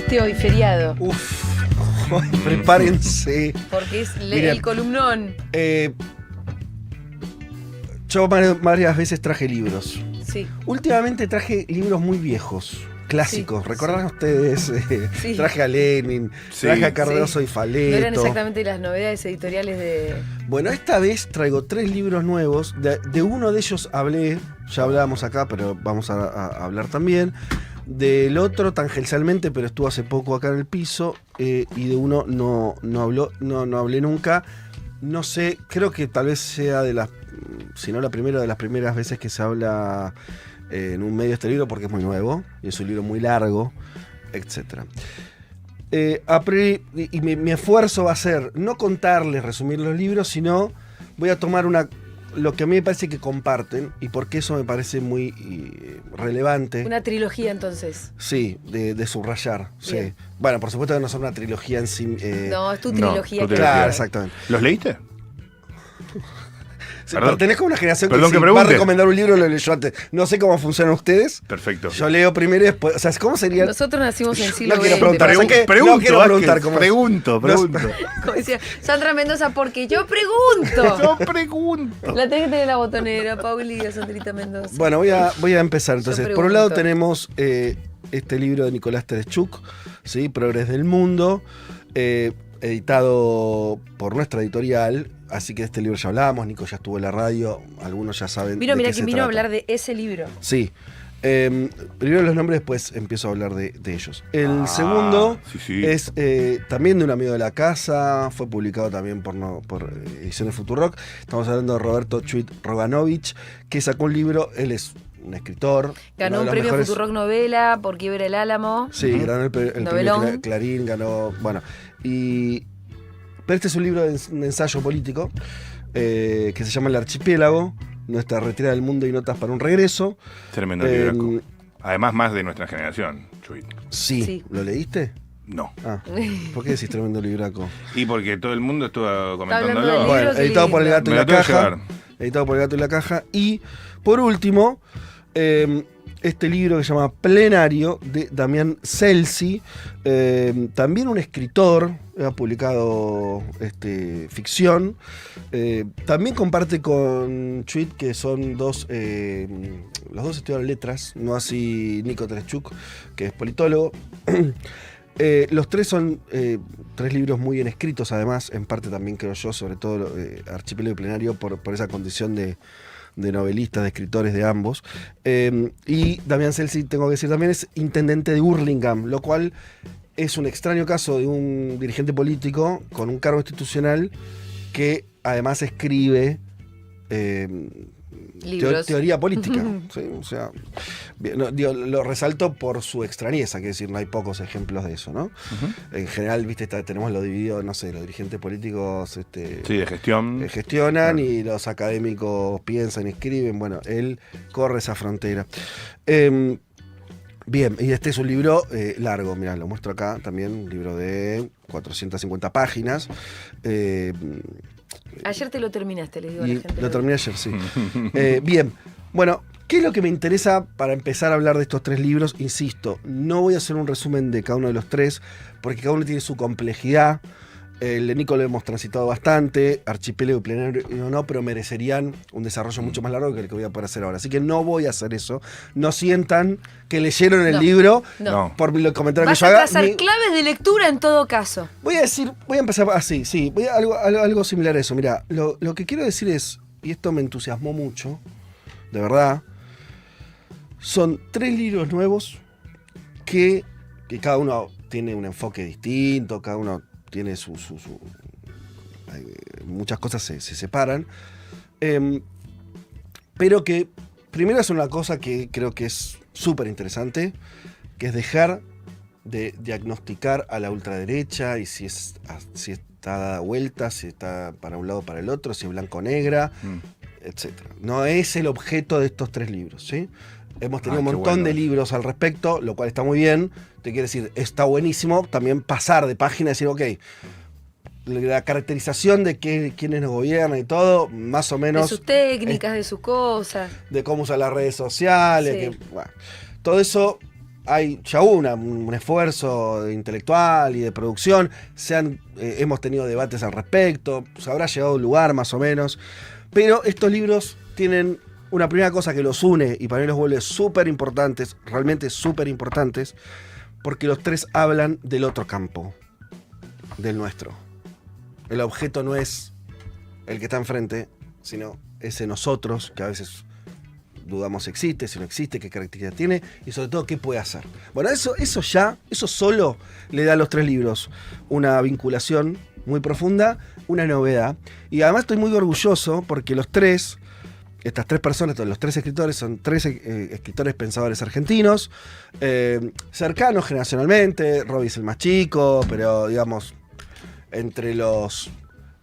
trajiste hoy, feriado? Uf, prepárense. Porque es Miren, el columnón. Yo varias veces traje libros. Sí. Últimamente traje libros muy viejos, clásicos. Sí, ¿Recuerdan ustedes? Sí. Traje a Lenin, traje a Cardoso y Faleto. No eran exactamente las novedades editoriales de... Bueno, esta vez traigo 3 libros nuevos. De uno de ellos hablé, ya hablábamos acá, pero vamos a hablar también. Del otro tangencialmente, pero estuvo hace poco acá en el piso. Y de uno no hablé nunca. No sé, creo que tal vez sea de las, si no la primera, de las primeras veces que se habla en un medio de este libro, porque es muy nuevo y es un libro muy largo, etc. Mi esfuerzo va a ser no contarles, resumir los libros, sino voy a tomar lo que a mí me parece que comparten y porque eso me parece muy relevante. Una trilogía, entonces. Sí, de subrayar. Bien. Sí. Bueno, por supuesto que no son una trilogía en sí. No, es tu trilogía. tu trilogía. Claro, exactamente. ¿Los leíste? Sí, Perdón. pertenezco a una generación Perdón que que si va a pregunte. recomendar un libro lo leyó antes. No sé cómo funcionan ustedes. Perfecto. Yo leo primero y después. O sea, ¿cómo sería? Nosotros nacimos en Yo siglo no quiero XX. preguntar. Pregun- ¿sabes qué? pregunto, No quiero preguntar Vázquez, cómo es. pregunto. Como decía Sandra Mendoza, porque yo pregunto. Yo pregunto. La tenés que tener en la botonera, Pauli y Sandrita Mendoza. Bueno, voy a empezar entonces. Yo Por un lado pregunto. tenemos este libro de Nicolás Tereshchuk, ¿sí? Progres del Mundo, editado por nuestra editorial. Así que de este libro ya hablábamos, Nico ya estuvo en la radio, algunos ya saben. Mira de qué quién se vino a trata. hablar de ese libro. Sí. Primero los nombres, después empiezo a hablar de ellos. El segundo sí. es también de un amigo de la casa, fue publicado también por Ediciones Futurock. Estamos hablando de Roberto Chuit Roganovich, que sacó un libro, él es un escritor. Ganó uno de un los premio mejores- Futurock Novela por Quiebra el Álamo. Sí, ganó el premio Novelón. Clarín, ganó. Bueno, pero este es un libro de un ensayo político que se llama El Archipiélago, nuestra retirada del mundo y notas para un regreso. Tremendo Eh, libro. Además, más de nuestra generación, Chuy. Sí. Sí. ¿Lo leíste? No. Ah, ¿por qué decís tremendo libraco? Y porque todo el mundo estuvo hablando comentándolo. del libro. Bueno, qué editado por El lindo. Gato y Me la lo tengo que Caja. llevar. Editado por El Gato y la Caja. Y, por último, este libro que se llama Plenario, de Damián Celsi, también un escritor, ha publicado ficción. También comparte con Chuit, que son los dos estudiaron letras, no así Nico Tereshchuk, que es politólogo. Los tres son 3 libros muy bien escritos, además, en parte también creo yo, sobre todo Archipiélago y Plenario, por esa condición de novelistas, de escritores de ambos. Y Damián Celsi, tengo que decir también, es intendente de Hurlingham, lo cual es un extraño caso de un dirigente político con un cargo institucional que además escribe Libros. teoría política. ¿Sí? O sea, bien, lo resalto por su extrañeza, que decir, no hay pocos ejemplos de eso, ¿no? Ujú. En general, viste, tenemos lo dividido, no sé, los dirigentes políticos Sí, de gestión. gestionan Claro. y los académicos piensan y escriben. Bueno, él corre esa frontera. Bien, y este es un libro largo, mirá, lo muestro acá también, un libro de 450 páginas. Ayer te lo terminaste, les digo a Y la gente. lo terminé ayer, sí. Bien, bueno, ¿qué es lo que me interesa para empezar a hablar de estos 3 libros? Insisto, no voy a hacer un resumen de cada uno de los 3, porque cada uno tiene su complejidad. El de Nico lo hemos transitado bastante, Archipiélago y Plenario no, pero merecerían un desarrollo mucho más largo que el que voy a poder hacer ahora. Así que no voy a hacer eso. No sientan que leyeron el No, libro No. por los comentarios Vas que yo a haga. trazar claves de lectura en todo caso. Voy a empezar así, sí, algo similar a eso. Mirá, lo que quiero decir es, y esto me entusiasmó mucho, de verdad, son 3 libros nuevos que cada uno tiene un enfoque distinto, cada uno tiene muchas cosas se separan, pero que primero es una cosa que creo que es súper interesante, que es dejar de diagnosticar a la ultraderecha y si está dada vuelta, si está para un lado o para el otro, si es blanco-negra, etc. No es el objeto de estos 3 libros, ¿sí? Hemos tenido un qué montón bueno de eso. libros al respecto, lo cual está muy bien. Te quiero decir, está buenísimo también pasar de página y decir, ok, la caracterización de quiénes nos gobiernan y todo, más o De menos, sus técnicas, de sus cosas. de cómo usar las redes sociales, Sí. bueno, todo eso ya hubo un esfuerzo intelectual y de producción, hemos tenido debates al respecto, se habrá llegado a un lugar más o menos, pero estos libros tienen una primera cosa que los une y para mí los vuelve súper importantes, realmente súper importantes, porque los tres hablan del otro campo, del nuestro. El objeto no es el que está enfrente, sino ese nosotros, que a veces dudamos si existe, si no existe, qué características tiene y sobre todo qué puede hacer. Bueno, eso solo le da a los tres libros una vinculación muy profunda, una novedad. Y además estoy muy orgulloso porque estas tres personas, los tres escritores, son tres escritores pensadores argentinos, cercanos generacionalmente. Robbie es el más chico, pero digamos, entre los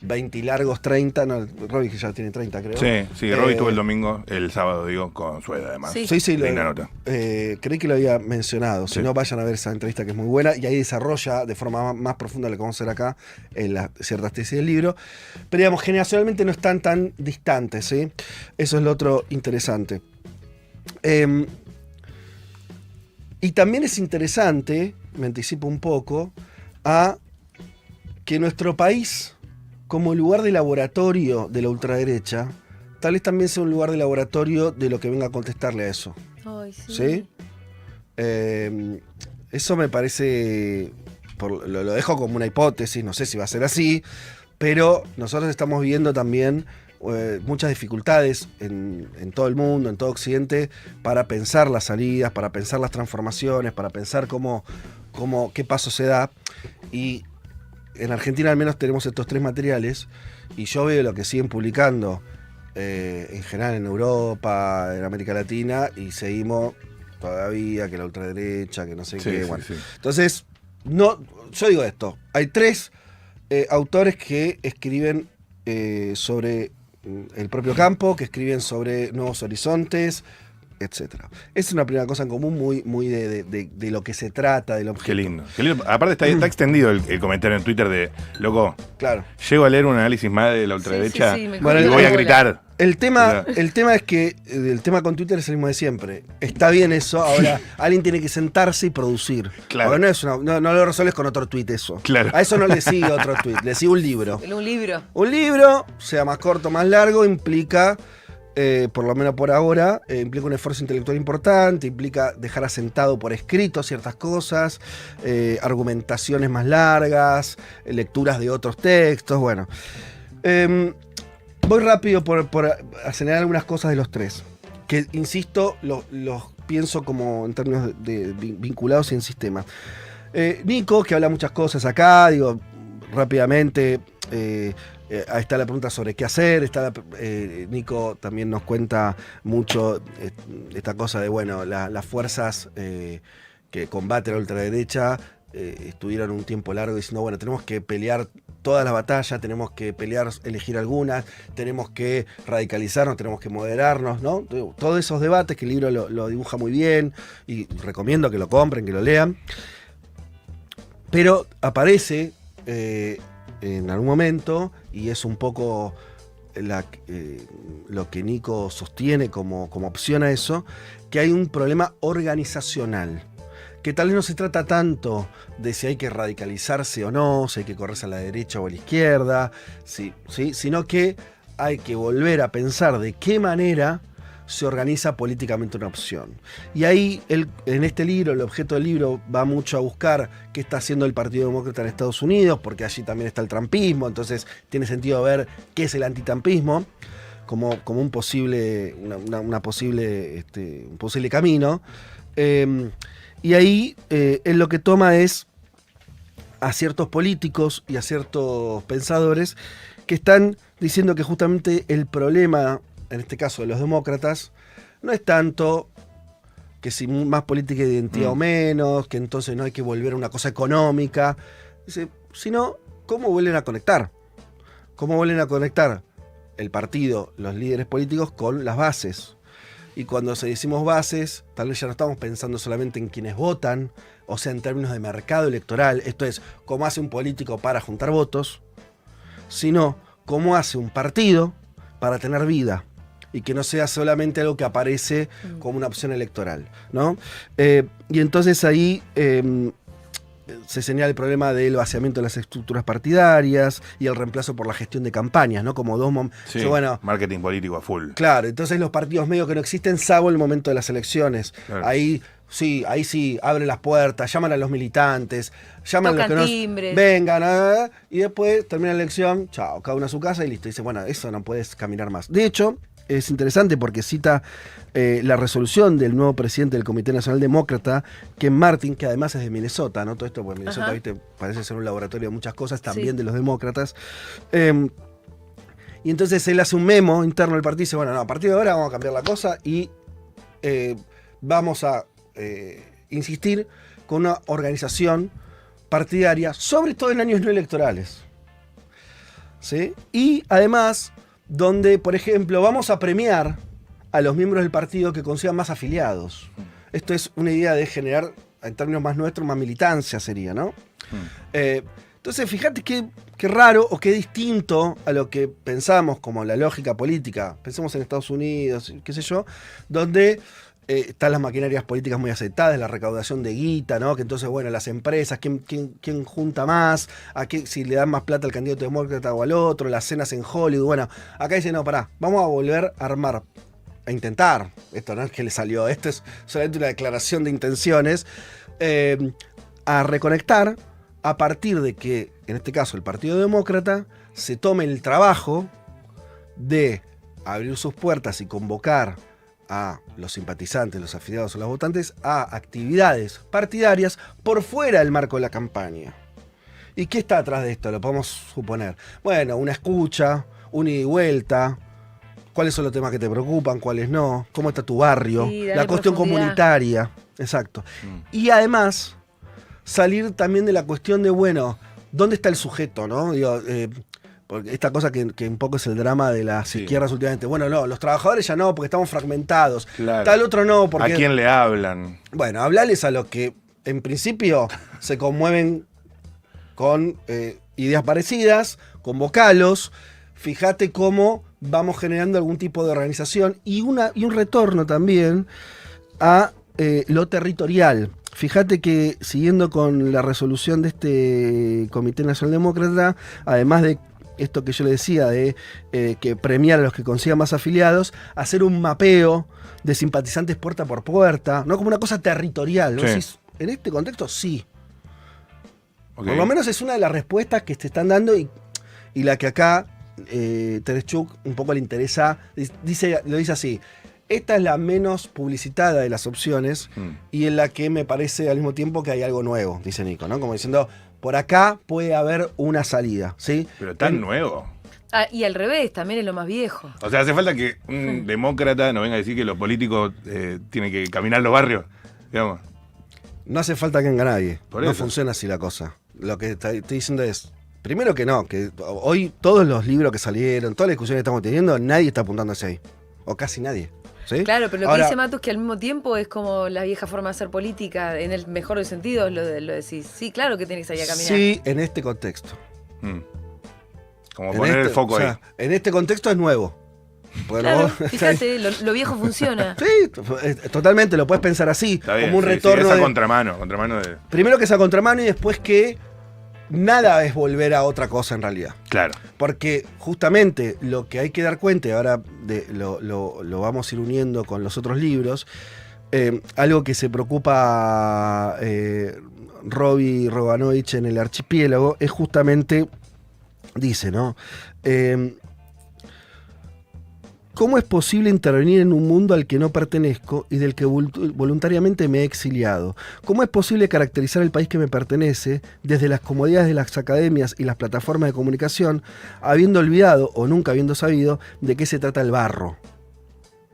20 y largos 30, no, Robbie que ya tiene 30 creo. Sí, Robbie estuvo el sábado, digo, con Sueda además. Sí, linda nota. Creí que lo había mencionado, si no vayan a ver esa entrevista que es muy buena y ahí desarrolla de forma más profunda lo que vamos a hacer acá en las ciertas tesis del libro, pero digamos, generacionalmente no están tan distantes, ¿sí? Eso es lo otro interesante. Y también es interesante, me anticipo un poco, a que nuestro país, como lugar de laboratorio de la ultraderecha, tal vez también sea un lugar de laboratorio de lo que venga a contestarle a eso. Ay, sí. ¿Sí? Eso me parece, lo dejo como una hipótesis, no sé si va a ser así, pero nosotros estamos viendo también muchas dificultades en todo el mundo, en todo Occidente, para pensar las salidas, para pensar las transformaciones, para pensar qué paso se da. Y en Argentina al menos tenemos estos tres materiales y yo veo lo que siguen publicando en general en Europa, en América Latina, y seguimos todavía que la ultraderecha, que no sé qué. Bueno. Sí. Entonces, yo digo esto, hay tres autores que escriben sobre el propio campo, que escriben sobre nuevos horizontes, etcétera. Es una primera cosa en común muy de lo que se trata, del objeto. Qué lindo. Aparte está extendido el comentario en Twitter de, loco, claro, llego a leer un análisis más de la ultraderecha Sí, Bueno, y voy a gritar. El tema es que el tema con Twitter es el mismo de siempre. Está bien eso, ahora alguien tiene que sentarse y producir. Claro. Porque no lo resuelves con otro tweet eso. Claro. A eso no le sigue otro tweet, le sigue un libro. Un libro. Un libro, sea más corto, más largo, implica, por lo menos por ahora, implica un esfuerzo intelectual importante, implica dejar asentado por escrito ciertas cosas, argumentaciones más largas, lecturas de otros textos, bueno. Voy rápido por señalar algunas cosas de los tres, que insisto, los pienso como en términos de vinculados y en sistemas. Nico, que habla muchas cosas acá, digo, rápidamente, ahí está la pregunta sobre qué hacer, Nico también nos cuenta mucho esta cosa de, bueno, las fuerzas que combaten a la ultraderecha estuvieron un tiempo largo diciendo, bueno, tenemos que pelear todas las batallas, tenemos que elegir algunas, tenemos que radicalizarnos, tenemos que moderarnos, ¿no? Todos esos debates que el libro lo dibuja muy bien y recomiendo que lo compren, que lo lean. Pero aparece en algún momento, y es un poco lo que Nico sostiene como opción a eso, que hay un problema organizacional. Que tal vez no se trata tanto de si hay que radicalizarse o no, si hay que correrse a la derecha o a la izquierda, ¿sí? Sino que hay que volver a pensar de qué manera se organiza políticamente una opción. Y ahí, en este libro, el objeto del libro va mucho a buscar qué está haciendo el Partido Demócrata en Estados Unidos, porque allí también está el trumpismo, entonces tiene sentido ver qué es el antitrampismo como un posible camino. Y ahí él lo que toma es a ciertos políticos y a ciertos pensadores que están diciendo que justamente el problema, en este caso de los demócratas, no es tanto que si más política de identidad o menos, que entonces no hay que volver a una cosa económica, sino cómo vuelven a conectar. Cómo vuelven a conectar el partido, los líderes políticos con las bases. Y cuando decimos bases, tal vez ya no estamos pensando solamente en quienes votan, o sea, en términos de mercado electoral, esto es, cómo hace un político para juntar votos, sino cómo hace un partido para tener vida y que no sea solamente algo que aparece como una opción electoral, ¿no? Y entonces ahí se señala el problema del vaciamiento de las estructuras partidarias y el reemplazo por la gestión de campañas, ¿no? Como dos momentos. Sí, Bueno, marketing político a full. claro, entonces los partidos medio que no existen salvo el momento de las elecciones. Claro. Ahí sí, abren las puertas, llaman a los militantes, llaman a los Tocan que no timbres. vengan, y después termina la elección, chao, cada uno a su casa y listo. Dice, bueno, eso no puedes caminar más. De hecho, es interesante porque cita la resolución del nuevo presidente del Comité Nacional Demócrata, Ken Martin, que además es de Minnesota, ¿no? Todo esto, pues Minnesota, Ajá. viste, parece ser un laboratorio de muchas cosas, también Sí. de los demócratas. Y entonces él hace un memo interno del partido y dice, bueno, no, a partir de ahora vamos a cambiar la cosa y vamos a insistir con una organización partidaria, sobre todo en años no electorales. ¿Sí? Y además, donde, por ejemplo, vamos a premiar a los miembros del partido que consigan más afiliados. Esto es una idea de generar, en términos más nuestros, más militancia sería, ¿no? Entonces, fíjate qué raro o qué distinto a lo que pensamos como la lógica política. Pensemos en Estados Unidos, qué sé yo, donde están las maquinarias políticas muy aceptadas, la recaudación de guita, ¿no? Que entonces, bueno, las empresas, ¿quién junta más? Si le dan más plata al candidato demócrata o al otro, las cenas en Hollywood. Bueno, acá dice, no, pará, vamos a volver a armar, a intentar, esto no es que le salió, esto es solamente una declaración de intenciones, a reconectar a partir de que, en este caso, el Partido Demócrata se tome el trabajo de abrir sus puertas y convocar a los simpatizantes, los afiliados o los votantes a actividades partidarias por fuera del marco de la campaña. ¿Y qué está atrás de esto? Lo podemos suponer. Bueno, una escucha, un ida y vuelta, cuáles son los temas que te preocupan, cuáles no, cómo está tu barrio, Sí, darle la cuestión profundidad. comunitaria. Exacto. Y además, salir también de la cuestión de, bueno, ¿dónde está el sujeto, no? Digo, porque esta cosa que un poco es el drama de las Sí. izquierdas últimamente. Bueno, no, los trabajadores ya no, porque estamos fragmentados. Claro. Tal otro no, porque... ¿A quién le hablan? Bueno, hablales a los que en principio se conmueven con ideas parecidas, convocalos, fíjate cómo vamos generando algún tipo de organización y un retorno también a lo territorial. Fíjate que siguiendo con la resolución de este Comité Nacional Demócrata, además de esto que yo le decía, de que premiar a los que consigan más afiliados, hacer un mapeo de simpatizantes puerta por puerta, no como una cosa territorial, ¿no? Sí. Decís, en este contexto sí. Ok. Por lo menos es una de las respuestas que se están dando y la que acá Tereshchuk un poco le interesa, lo dice así. Esta es la menos publicitada de las opciones y en la que me parece al mismo tiempo que hay algo nuevo, dice Nico, ¿no? Como diciendo, por acá puede haber una salida, ¿sí? Pero tan nuevo. Ah, y al revés, también es lo más viejo. O sea, hace falta que un demócrata nos venga a decir que los políticos tienen que caminar los barrios, digamos. No hace falta que venga nadie. Por No eso. funciona así la cosa. Lo que estoy diciendo es, primero que no, que hoy todos los libros que salieron, todas las discusiones que estamos teniendo, nadie está apuntando hacia ahí. O casi nadie. ¿Sí? Claro, pero lo Ahora, que dice Matus que al mismo tiempo es como la vieja forma de hacer política, en el mejor de los sentidos, lo decís. Sí, claro que tenés que salir a caminar. sí, en este contexto. Mm. Como En poner este- el foco o ahí. sea, en este contexto es nuevo. Bueno, Claro, vos- fíjate, lo viejo funciona. Sí, totalmente, lo puedes pensar así, Está bien, como un sí, sí, retorno esa de, contramano de... primero que esa contramano y después que nada es volver a otra cosa en realidad. Claro. Porque justamente lo que hay que dar cuenta, y ahora lo vamos a ir uniendo con los otros libros, algo que se preocupa Robbie Robanovich en El Archipiélago, es justamente, dice, ¿no? ¿Cómo es posible intervenir en un mundo al que no pertenezco y del que voluntariamente me he exiliado? ¿Cómo es posible caracterizar el país que me pertenece desde las comodidades de las academias y las plataformas de comunicación, habiendo olvidado o nunca habiendo sabido de qué se trata el barro?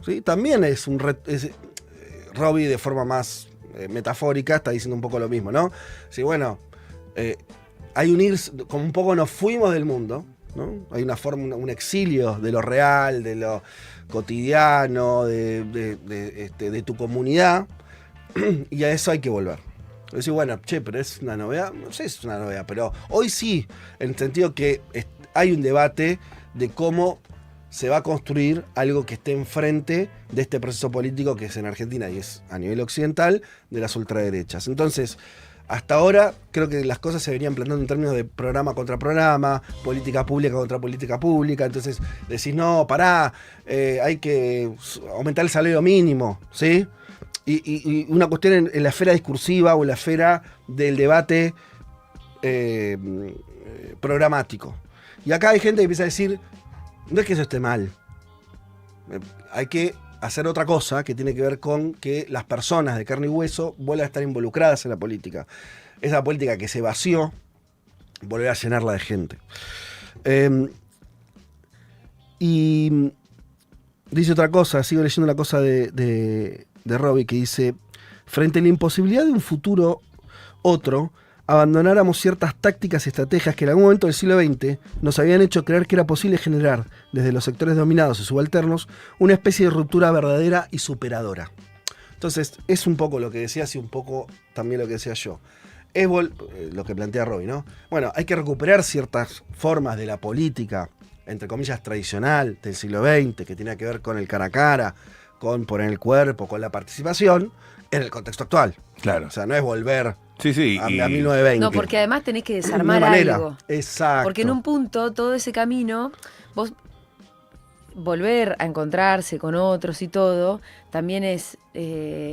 ¿Sí? También es un Robbie de forma más metafórica está diciendo un poco lo mismo, ¿no? Sí, bueno, hay un ir, como un poco nos fuimos del mundo, ¿no? Hay una forma, un exilio de lo real, de lo cotidiano, de tu comunidad, y a eso hay que volver. Decir, bueno, che, pero es una novedad, no sé si es una novedad, pero hoy sí, en el sentido que hay un debate de cómo se va a construir algo que esté enfrente de este proceso político que es en Argentina y es a nivel occidental de las ultraderechas. Entonces, hasta ahora creo que las cosas se venían planteando en términos de programa contra programa, política pública contra política pública. Entonces decís, no, pará, hay que aumentar el salario mínimo, ¿sí? Y una cuestión en la esfera discursiva o en la esfera del debate programático. Y acá hay gente que empieza a decir, no es que eso esté mal, hay que hacer otra cosa que tiene que ver con que las personas de carne y hueso vuelvan a estar involucradas en la política. Esa política que se vació, volver a llenarla de gente. Y dice otra cosa, sigo leyendo una cosa de Robbie que dice, frente a la imposibilidad de un futuro otro, abandonáramos ciertas tácticas y estrategias que en algún momento del siglo XX nos habían hecho creer que era posible generar, desde los sectores dominados y subalternos, una especie de ruptura verdadera y superadora. Entonces, es un poco lo que decías y un poco también lo que decía yo. Es lo que plantea Robbie, ¿no? Bueno, hay que recuperar ciertas formas de la política, entre comillas, tradicional del siglo XX, que tiene que ver con el cara a cara, con poner el cuerpo, con la participación, en el contexto actual. Claro. O sea, no es volver a y 1920. No, porque además tenés que desarmar algo. Exacto. Porque en un punto, todo ese camino, vos volver a encontrarse con otros y todo, también es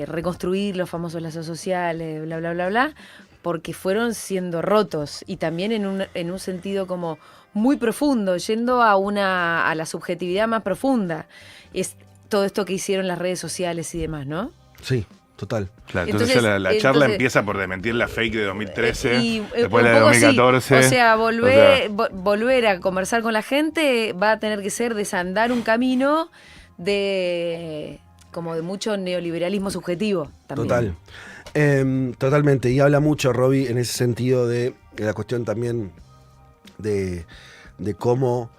reconstruir los famosos lazos sociales, bla, bla, bla, bla, porque fueron siendo rotos y también en un sentido como muy profundo, yendo a la subjetividad más profunda. Es todo esto que hicieron las redes sociales y demás, ¿no? Sí, total. Claro, entonces la charla empieza por desmentir la fake de 2013, después la de 2014. Sí. O sea, volver a conversar con la gente va a tener que ser desandar un camino de mucho neoliberalismo subjetivo también. Total. Totalmente. Y habla mucho Robbie en ese sentido de la cuestión también de cómo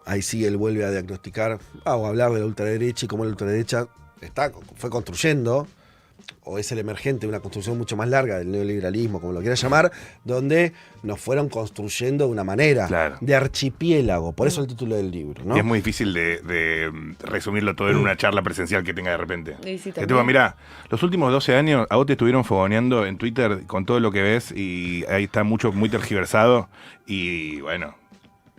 ahí sí él vuelve a diagnosticar o a hablar de la ultraderecha y cómo la ultraderecha fue construyendo, o es el emergente de una construcción mucho más larga del neoliberalismo, como lo quieras llamar, donde nos fueron construyendo de una manera de archipiélago. Por eso el título del libro, ¿no? Y es muy difícil de resumirlo todo en una charla presencial que tenga de repente. Sí, que tipo, mirá, los últimos 12 años a vos te estuvieron fogoneando en Twitter con todo lo que ves y ahí está muy tergiversado y bueno,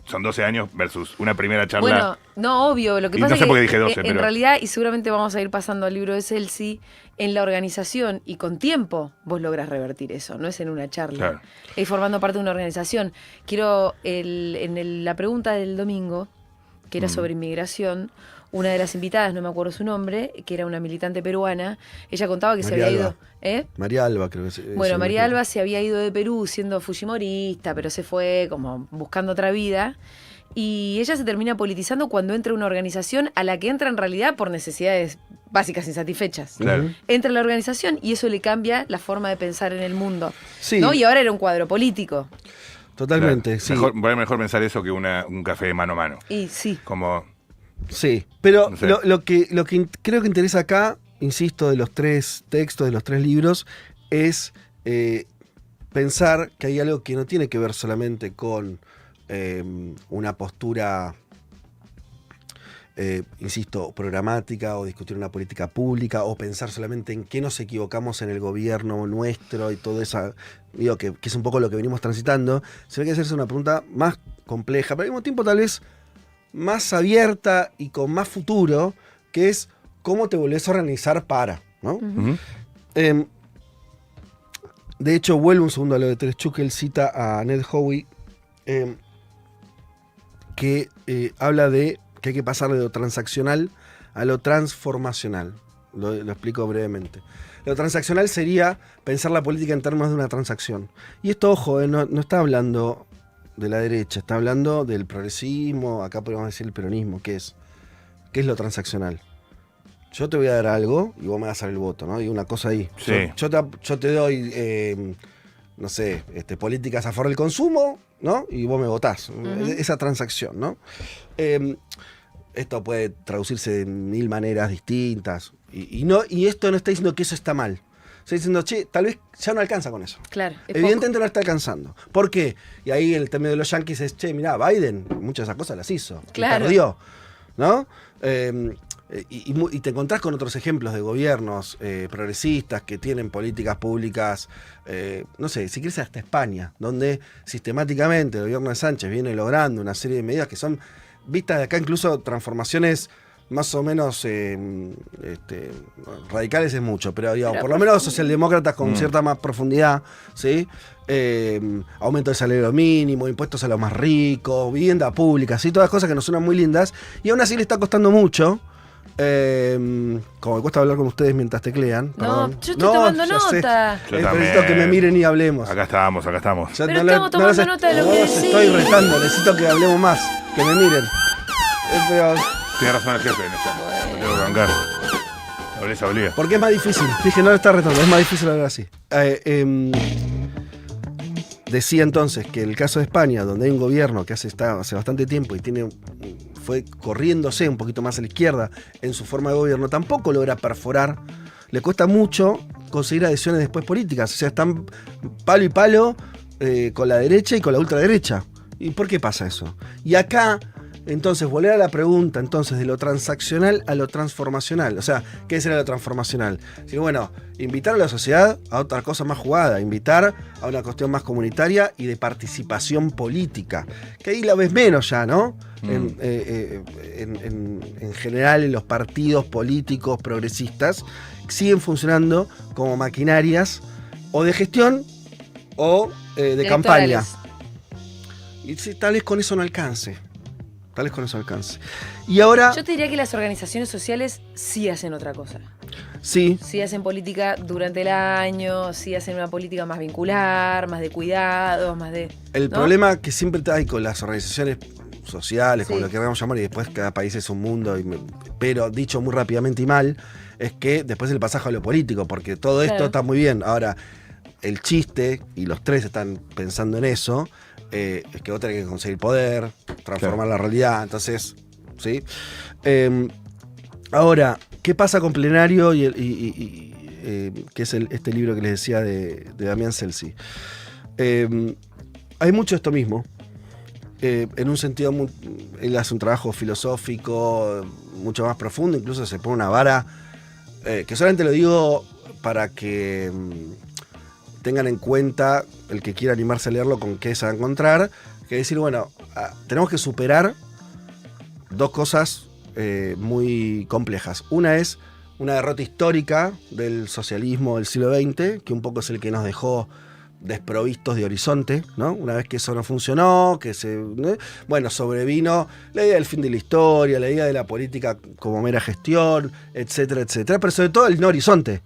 son 12 años versus una primera charla. Bueno, no, obvio. Lo que pasa no sé es por qué que dije 12, en pero realidad, y seguramente vamos a ir pasando al libro de Celsi, en la organización y con tiempo vos lográs revertir eso, no es en una charla. Claro. Es formando parte de una organización. Quiero, la pregunta del domingo, que era sobre inmigración, una de las invitadas, no me acuerdo su nombre, que era una militante peruana, ella contaba que María se había Alba. ido... María Alba, creo que Bueno, María Alba se había ido de Perú siendo fujimorista, pero se fue como buscando otra vida. Y ella se termina politizando cuando entra a una organización a la que entra en realidad por necesidades básicas insatisfechas. Claro. Entra a la organización y eso le cambia la forma de pensar en el mundo. Sí. ¿No? Y ahora era un cuadro político. Totalmente, claro. sí. Mejor pensar eso que un café de mano a mano. Y sí. Como... Sí, pero no sé. lo que creo que interesa acá, insisto, de los 3 textos, de los 3 libros, es pensar que hay algo que no tiene que ver solamente con una postura, insisto, programática o discutir una política pública o pensar solamente en qué nos equivocamos en el gobierno nuestro y todo eso, digo, que es un poco lo que venimos transitando, sino que hacerse una pregunta más compleja, pero al mismo tiempo tal vez más abierta y con más futuro, que es cómo te volvés a organizar para, ¿no? Uh-huh. De hecho, vuelvo un segundo a lo de Tereshchuk, él cita a Ned Howey, que habla de que hay que pasar de lo transaccional a lo transformacional. Lo explico brevemente. Lo transaccional sería pensar la política en términos de una transacción. Y esto, ojo, no está hablando de la derecha, está hablando del progresismo, acá podemos decir el peronismo. ¿Qué es lo transaccional? Yo te voy a dar algo y vos me vas a dar el voto, ¿no? Y una cosa ahí. Sí. Yo te doy, no sé, políticas a favor del consumo, ¿no? Y vos me votás. Uh-huh. Esa transacción, ¿no? Esto puede traducirse de 1000 maneras distintas. Y esto no está diciendo que eso está mal, Estoy diciendo, che, tal vez ya no alcanza con eso. Claro. Es Evidentemente no está alcanzando. ¿Por qué? Y ahí el término de los yanquis es, che, mirá, Biden muchas de esas cosas las hizo. Claro. Y perdió. ¿No? Y te encontrás con otros ejemplos de gobiernos progresistas que tienen políticas públicas, no sé, si quieres hasta España, donde sistemáticamente el gobierno de Sánchez viene logrando una serie de medidas que son vistas de acá, incluso transformaciones más o menos radicales es mucho, pero digamos, por lo menos socialdemócratas con cierta más profundidad, ¿sí? Aumento del salario mínimo, impuestos a los más ricos, vivienda pública, ¿sí? Todas cosas que nos suenan muy lindas, y aún así le está costando mucho. Como me cuesta hablar con ustedes mientras teclean. No, perdón. yo estoy tomando nota. Yo Necesito también. que me miren y hablemos. Acá estamos. Ya Pero no estamos tomando nota de lo que los decís. estoy retando, necesito que hablemos más, que me miren. Pero, Tiene razón el jefe en esto. Lo tengo que bancar. Nobleza obliga. porque es más difícil. Dije, no lo está retando, es más difícil hablar así. Decía entonces que el caso de España, donde hay un gobierno que hace bastante tiempo y fue corriéndose un poquito más a la izquierda en su forma de gobierno, tampoco logra perforar. Le cuesta mucho conseguir adhesiones después políticas. O sea, están palo y palo con la derecha y con la ultraderecha. ¿Y por qué pasa eso? Y acá, entonces, volver a la pregunta entonces de lo transaccional a lo transformacional. O sea, ¿qué será lo transformacional? Si, bueno, invitar a la sociedad a otra cosa más jugada, invitar a una cuestión más comunitaria y de participación política. Que ahí la ves menos ya, ¿no? En general, en los partidos políticos progresistas siguen funcionando como maquinarias o de gestión o de campaña. Y sí, tal vez con eso no alcance. Y ahora... Yo te diría que las organizaciones sociales sí hacen otra cosa. Sí. Sí hacen política durante el año, sí hacen una política más vincular, más de cuidados, más de... El ¿no? problema que siempre hay con las organizaciones sociales, como Sí. lo queramos llamar, y después cada país es un mundo, pero dicho muy rápidamente y mal, es que después el pasaje a lo político, porque todo esto Claro. está muy bien. Ahora, el chiste, y los tres están pensando en eso, es que vos tenés que conseguir poder, transformar la realidad, entonces, ¿sí? Ahora, ¿qué pasa con Plenario que es este libro que les decía de Damián Celsi? Hay mucho de esto mismo. En un sentido, él hace un trabajo filosófico mucho más profundo, incluso se pone una vara, que solamente lo digo para que tengan en cuenta, el que quiera animarse a leerlo, con qué se va a encontrar, que decir, bueno, tenemos que superar dos cosas muy complejas. Una es una derrota histórica del socialismo del siglo XX, que un poco es el que nos dejó desprovistos de horizonte, ¿no? Una vez que eso no funcionó, bueno, sobrevino la idea del fin de la historia, la idea de la política como mera gestión, etcétera, etcétera, pero sobre todo el no horizonte.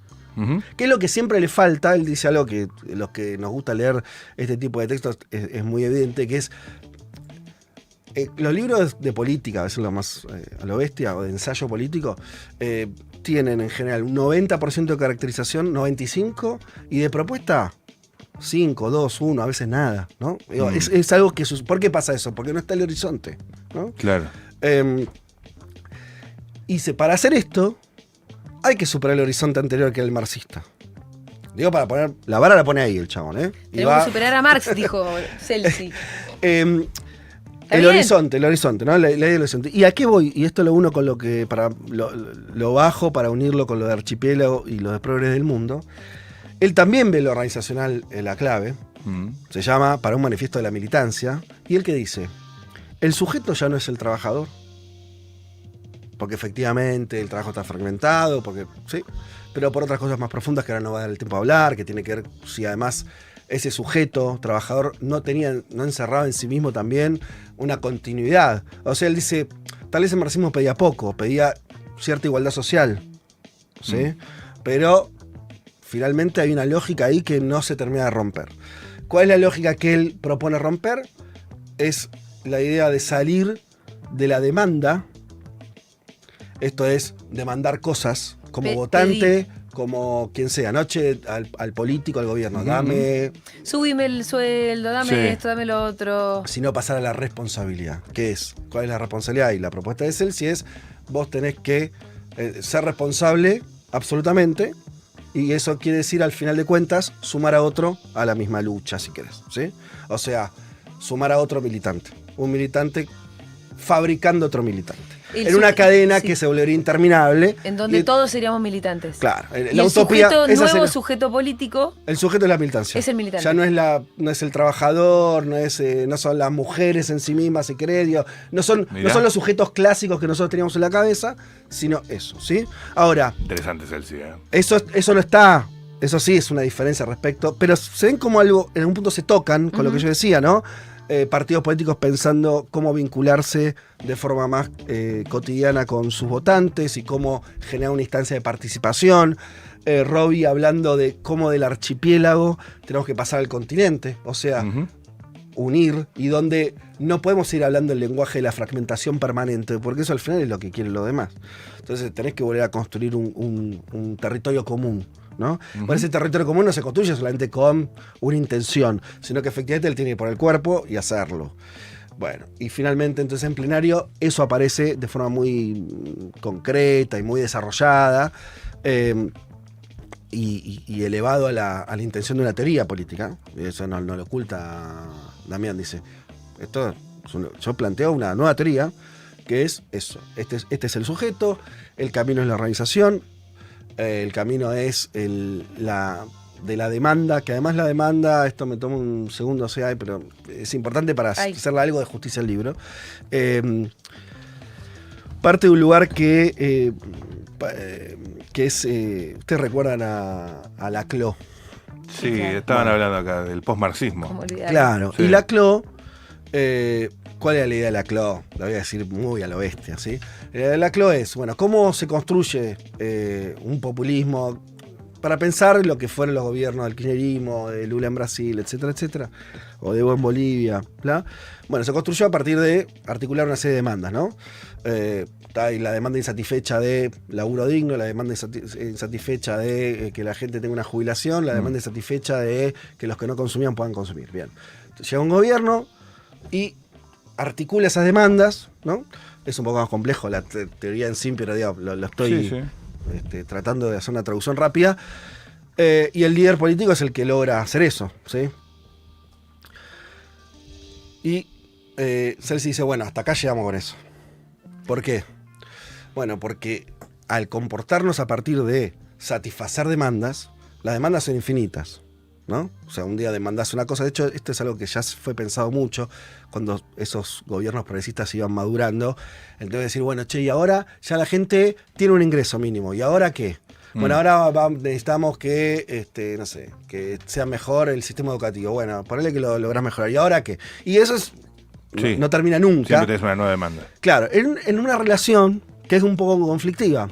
¿Qué es lo que siempre le falta? Él dice algo que los que nos gusta leer este tipo de textos es muy evidente, que es los libros de política, a veces lo más a lo bestia, o de ensayo político, tienen en general un 90% de caracterización, 95%, y de propuesta 5, 2, 1, a veces nada, ¿no? Digo, es algo que... ¿Por qué pasa eso? Porque no está el horizonte, ¿no? Claro. Para hacer esto, hay que superar el horizonte anterior, que era el marxista. Digo, para poner... La vara la pone ahí el chabón, ¿eh? Tenemos que superar a Marx, dijo Celsi. El bien. horizonte, ¿no? La idea del horizonte. ¿Y a qué voy? Y esto lo uno con lo que... lo bajo para unirlo con lo de Archipiélago y lo de Progres del Mundo. Él también ve lo organizacional en la clave. Se llama Para un manifiesto de la militancia. Y él que dice, el sujeto ya no es el trabajador. Porque efectivamente el trabajo está fragmentado, sí, pero por otras cosas más profundas que ahora no va a dar el tiempo a hablar, que tiene que ver si además ese sujeto trabajador no encerraba en sí mismo también una continuidad. O sea, él dice, tal vez el marxismo pedía poco, pedía cierta igualdad social, ¿sí? Pero finalmente hay una lógica ahí que no se termina de romper. ¿Cuál es la lógica que él propone romper? Es la idea de salir de la demanda. Esto es demandar cosas como votante, como quien sea, anoche al político, al gobierno, dame... Súbime el sueldo, dame esto, dame lo otro. Sino pasar a la responsabilidad. ¿Qué es? ¿Cuál es la responsabilidad? Y la propuesta de Celsi es, vos tenés que ser responsable absolutamente Y eso quiere decir, al final de cuentas, sumar a otro a la misma lucha, si querés, ¿sí? O sea, sumar a otro militante. Un militante fabricando otro militante. En una cadena que se volvería interminable. En donde todos seríamos militantes. Claro. Y el sujeto, nuevo sujeto político. El sujeto es la militancia. Es el militante. Ya no es el trabajador, no son las mujeres en sí mismas, si querés, digo, no son los sujetos clásicos que nosotros teníamos en la cabeza, sino eso, ¿sí? Ahora. Interesante, Celsi, ¿eh? Eso no está. Eso sí es una diferencia respecto. Pero se ven como algo, en algún punto se tocan con lo que yo decía, ¿no? Partidos políticos pensando cómo vincularse de forma más cotidiana con sus votantes y cómo generar una instancia de participación. Robbie hablando de cómo del archipiélago tenemos que pasar al continente, o sea, unir, y donde no podemos ir hablando el lenguaje de la fragmentación permanente, porque eso al final es lo que quieren los demás. Entonces tenés que volver a construir un territorio común, ¿no? Por ese territorio común no se construye solamente con una intención, sino que efectivamente él tiene que ir por el cuerpo y hacerlo. Bueno, y finalmente entonces en plenario eso aparece de forma muy concreta y muy desarrollada y elevado a la intención de una teoría política. Eso no lo oculta Damián, dice. Yo planteo una nueva teoría que es eso. Este es el sujeto, el camino es la organización, el camino es de la demanda, que además la demanda, esto me toma un segundo, pero es importante para hacerle algo de justicia al libro. Parte de un lugar que es, ustedes recuerdan a Laclau. Sí, estaban hablando acá del postmarxismo. Claro, sí. Y Laclau, ¿cuál era la idea de Laclau? La voy a decir muy a lo bestia, ¿sí? La idea de Laclau es, bueno, ¿cómo se construye un populismo para pensar lo que fueron los gobiernos del kirchnerismo, de Lula en Brasil, etcétera, etcétera, o de Evo en Bolivia, bla? Bueno, se construyó a partir de articular una serie de demandas, ¿no? Hay la demanda insatisfecha de laburo digno, la demanda insatisfecha de que la gente tenga una jubilación, la demanda insatisfecha de que los que no consumían puedan consumir. Bien. Entonces, llega un gobierno y articula esas demandas, ¿no? Es un poco más complejo la teoría en sí, pero digo, lo estoy tratando de hacer una traducción rápida. Y el líder político es el que logra hacer eso, ¿sí? Y Celsi dice, bueno, hasta acá llegamos con eso. ¿Por qué? Bueno, porque al comportarnos a partir de satisfacer demandas, las demandas son infinitas, ¿no? O sea, un día demandás una cosa. De hecho, esto es algo que ya fue pensado mucho cuando esos gobiernos progresistas iban madurando. Entonces decir, bueno, che, y ahora ya la gente tiene un ingreso mínimo. ¿Y ahora qué? Bueno, ahora necesitamos que, no sé, que sea mejor el sistema educativo. Bueno, ponele que lo lográs mejorar. ¿Y ahora qué? Y eso es... Sí. No termina nunca. Siempre tenés una nueva demanda. Claro, en una relación que es un poco conflictiva.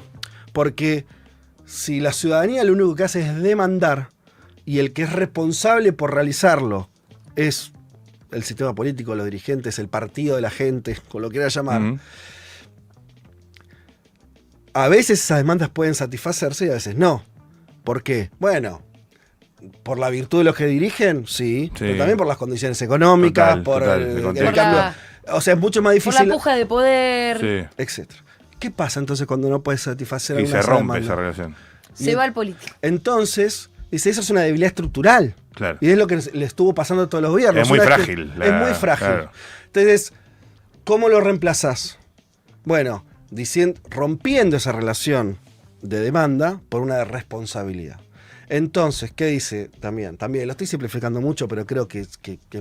Porque si la ciudadanía lo único que hace es demandar y el que es responsable por realizarlo es el sistema político, los dirigentes, el partido de la gente, como lo quieras llamar, a veces esas demandas pueden satisfacerse y a veces no. ¿Por qué? Bueno, por la virtud de los que dirigen, sí, pero también por las condiciones económicas, el cambio. O sea, es mucho más difícil. Por la puja de poder, etc. ¿Qué pasa entonces cuando no puedes satisfacer alguna demanda? Y se rompe demanda? esa relación. Se va al político. Entonces, dice, eso es una debilidad estructural. Claro. Y es lo que le estuvo pasando a todos los gobiernos. Es muy frágil. Es muy frágil. Claro. Entonces, ¿cómo lo reemplazás? Bueno, rompiendo esa relación de demanda por una de responsabilidad. Entonces, ¿qué dice también? También lo estoy simplificando mucho, pero creo que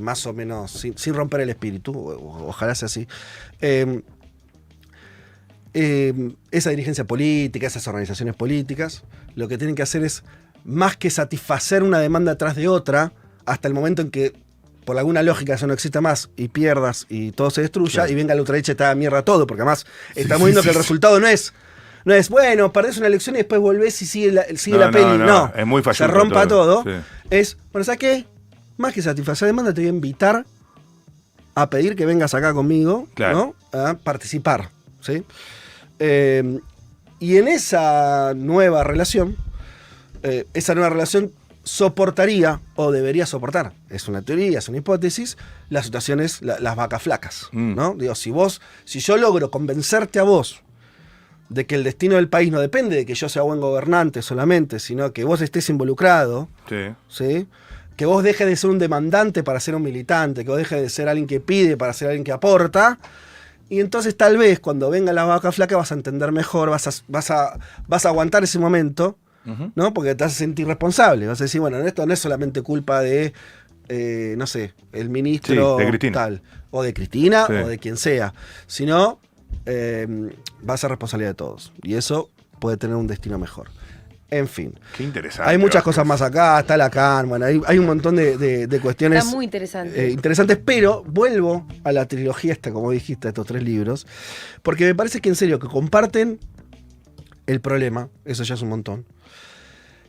más o menos, sin romper el espíritu, ojalá sea así, esa dirigencia política, esas organizaciones políticas, lo que tienen que hacer es, más que satisfacer una demanda tras de otra, hasta el momento en que, por alguna lógica, eso no exista más, y pierdas, y todo se destruya, y venga la ultraderecha y te haga mierda todo, porque además estamos viendo que el resultado no es, bueno, perdés una elección y después volvés y sigue la peli. No, es muy fácil. Se rompa todo. Es, bueno, ¿sabes qué? Más que satisfacer demanda, te voy a invitar a pedir que vengas acá conmigo, ¿no? A participar, ¿sí? Y en esa nueva relación soportaría, o debería soportar, es una teoría, es una hipótesis, las situaciones, las vacas flacas, ¿no? Digo, si yo logro convencerte a vos de que el destino del país no depende de que yo sea buen gobernante solamente, sino que vos estés involucrado, ¿sí? Que vos dejes de ser un demandante para ser un militante, que vos dejes de ser alguien que pide para ser alguien que aporta. Y entonces tal vez cuando venga la vaca flaca vas a entender mejor, vas a aguantar ese momento, ¿no? Porque te vas a sentir responsable. Vas a decir, bueno, esto no es solamente culpa de, no sé, el ministro de Cristina. tal, o de Cristina, Sí. o de quien sea, sino va a ser responsabilidad de todos. Y eso puede tener un destino mejor. En fin. Qué interesante. Hay muchas Vázquez. cosas más acá, está Lacan, bueno, hay un montón de cuestiones Está muy interesante. interesantes, pero vuelvo a la trilogía esta, como dijiste, a estos 3 libros, porque me parece que en serio, que comparten el problema, eso ya es un montón,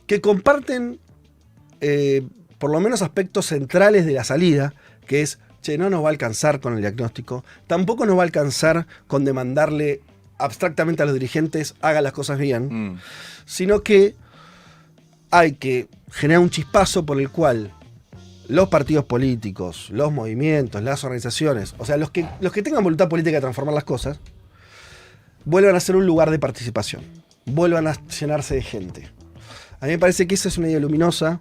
que comparten por lo menos aspectos centrales de la salida, que es, che, no nos va a alcanzar con el diagnóstico, tampoco nos va a alcanzar con demandarle abstractamente a los dirigentes hagan las cosas bien, sino que hay que generar un chispazo por el cual los partidos políticos, los movimientos, las organizaciones, o sea, los que tengan voluntad política de transformar las cosas, vuelvan a ser un lugar de participación, vuelvan a llenarse de gente. A mí me parece que esa es una idea luminosa,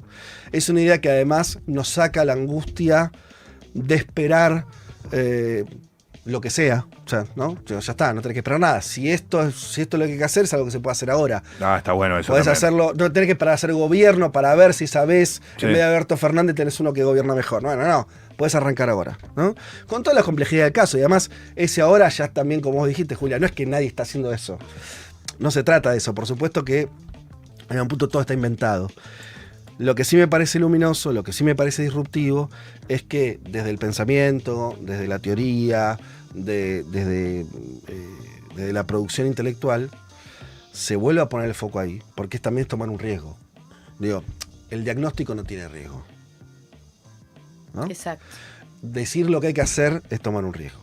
es una idea que además nos saca la angustia de esperar lo que sea, o sea, ¿no? Ya está, no tenés que esperar nada. Si esto es lo que hay que hacer, es algo que se puede hacer ahora. Ah, está bueno eso. Podés también. hacerlo, no tenés que esperar a hacer gobierno para ver si sabés, Sí. en vez de Alberto Fernández tenés uno que gobierna mejor. No, podés arrancar ahora, ¿no? Con toda la complejidad del caso, y además ese ahora ya también, como vos dijiste, Julia, no es que nadie está haciendo eso. No se trata de eso, por supuesto que en un punto todo está inventado. Lo que sí me parece luminoso, lo que sí me parece disruptivo, es que desde el pensamiento, desde la teoría, desde la producción intelectual, se vuelve a poner el foco ahí, porque también es tomar un riesgo. Digo, el diagnóstico no tiene riesgo, ¿no? Exacto. Decir lo que hay que hacer es tomar un riesgo.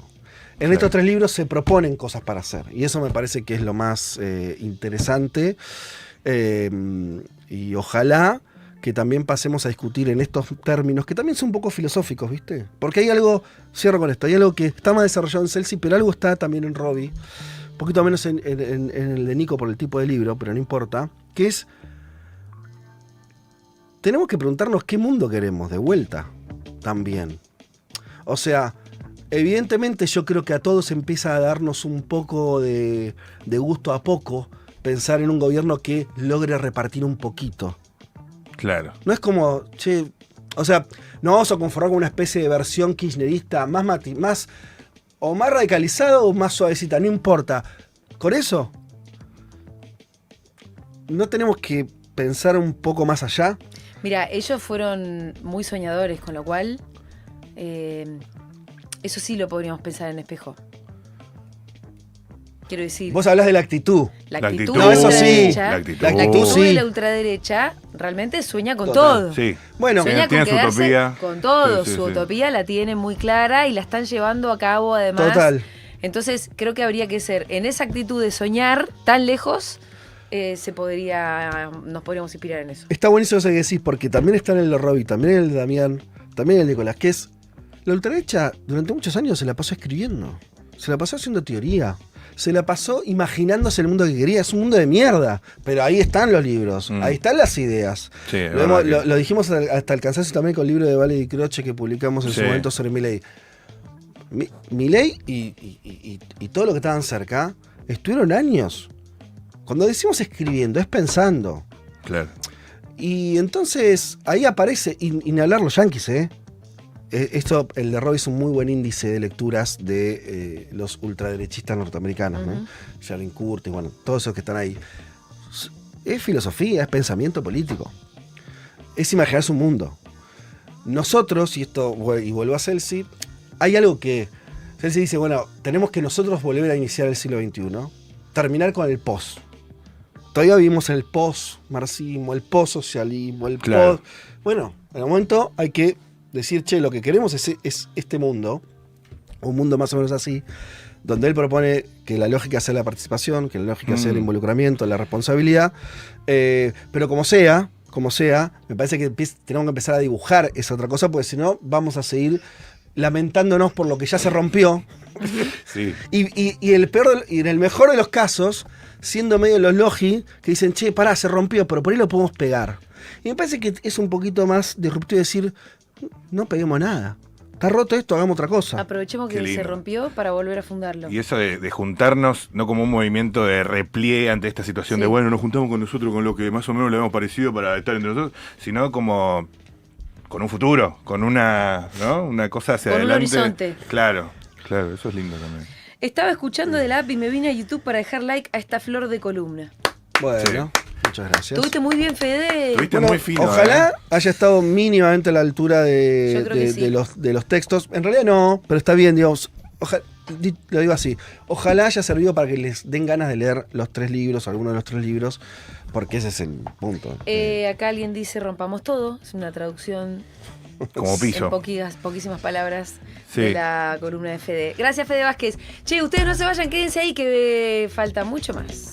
En Claro. estos 3 libros se proponen cosas para hacer, y eso me parece que es lo más interesante, y ojalá que también pasemos a discutir en estos términos, que también son un poco filosóficos, ¿viste? Porque hay algo, cierro con esto, hay algo que está más desarrollado en Celsi, pero algo está también en Robbie, un poquito menos en el de Nico por el tipo de libro, pero no importa, que es, tenemos que preguntarnos qué mundo queremos de vuelta, también. O sea, evidentemente yo creo que a todos empieza a darnos un poco de gusto a poco pensar en un gobierno que logre repartir un poquito. Claro. No es como, che, o sea, no vamos a conformar con una especie de versión kirchnerista más o más radicalizada o más suavecita, no importa. Con eso, ¿no tenemos que pensar un poco más allá? Mira, ellos fueron muy soñadores, con lo cual eso sí lo podríamos pensar en espejo. Quiero decir, Vos hablás de la actitud. la La actitud actitud, de la eso sí, ultraderecha, la actitud. la actitud Sí. de la ultraderecha realmente sueña con Total. todo. Sí. Bueno, Sueña Tiene con su quedarse utopía. con todo. Sí, sí, Su sí. utopía la tienen muy clara y la están llevando a cabo además. Total. Entonces creo que habría que ser, en esa actitud de soñar tan lejos, nos podríamos inspirar en eso. Está buenísimo eso que decís, porque también está en el de Robbie, también en el de Damián, también en el de Nicolás, que es, la ultraderecha durante muchos años se la pasó escribiendo, se la pasó haciendo teoría, se la pasó imaginándose el mundo que quería, es un mundo de mierda, pero ahí están los libros, ahí están las ideas. Sí, es Lo, hemos- verdad que- lo dijimos hasta el cansancio también con el libro de Vale Di Croce que publicamos en Sí. su momento sobre Milei. Milei y todo lo que estaban cerca estuvieron años. Cuando decimos escribiendo, es pensando. Claro. Y entonces ahí aparece, y ni hablar los yanquis, ¿eh? Esto, el de Robbie es un muy buen índice de lecturas de los ultraderechistas norteamericanos, ¿no? Sherlyn Curtis, bueno, todos esos que están ahí. Es filosofía, es pensamiento político. Es imaginarse un mundo. Nosotros, y vuelvo a Celsi, hay algo que Celsi dice, bueno, tenemos que nosotros volver a iniciar el siglo XXI, terminar con el post. Todavía vivimos el post-marxismo, el post-socialismo, el Claro. post... Bueno, en el momento hay que decir, che, lo que queremos es este mundo, un mundo más o menos así, donde él propone que la lógica sea la participación, que la lógica sea el involucramiento, la responsabilidad, pero como sea, me parece que tenemos que empezar a dibujar esa otra cosa, porque si no vamos a seguir lamentándonos por lo que ya se rompió, Sí. Y en el mejor de los casos, siendo medio los logi, que dicen, che, pará, se rompió, pero por ahí lo podemos pegar. Y me parece que es un poquito más disruptivo decir, no peguemos nada. Está roto esto, hagamos otra cosa. Aprovechemos Qué que lindo. se rompió para volver a fundarlo. Y eso de juntarnos, no como un movimiento de repliegue ante esta situación Sí. de, bueno, nos juntamos con nosotros, con lo que más o menos le hemos parecido para estar entre nosotros, sino como con un futuro, con una, ¿no? Una cosa hacia Con un adelante. horizonte. Claro, eso es lindo también. Estaba escuchando de la app y me vine a YouTube para dejar like a esta flor de columna. Bueno, muchas gracias. Estuviste muy bien, Fede. Estuviste Bueno, muy fino. ojalá haya estado mínimamente a la altura Yo creo que sí. de los textos. En realidad no, pero está bien, digamos. Lo digo así. Ojalá haya servido para que les den ganas de leer los 3 libros, alguno de los 3 libros, porque ese es el punto. Acá alguien dice rompamos todo. Es una traducción Como piso. en poquísimas palabras Sí. de la columna de Fede. Gracias, Fede Vázquez. Che, ustedes no se vayan, quédense ahí que falta mucho más.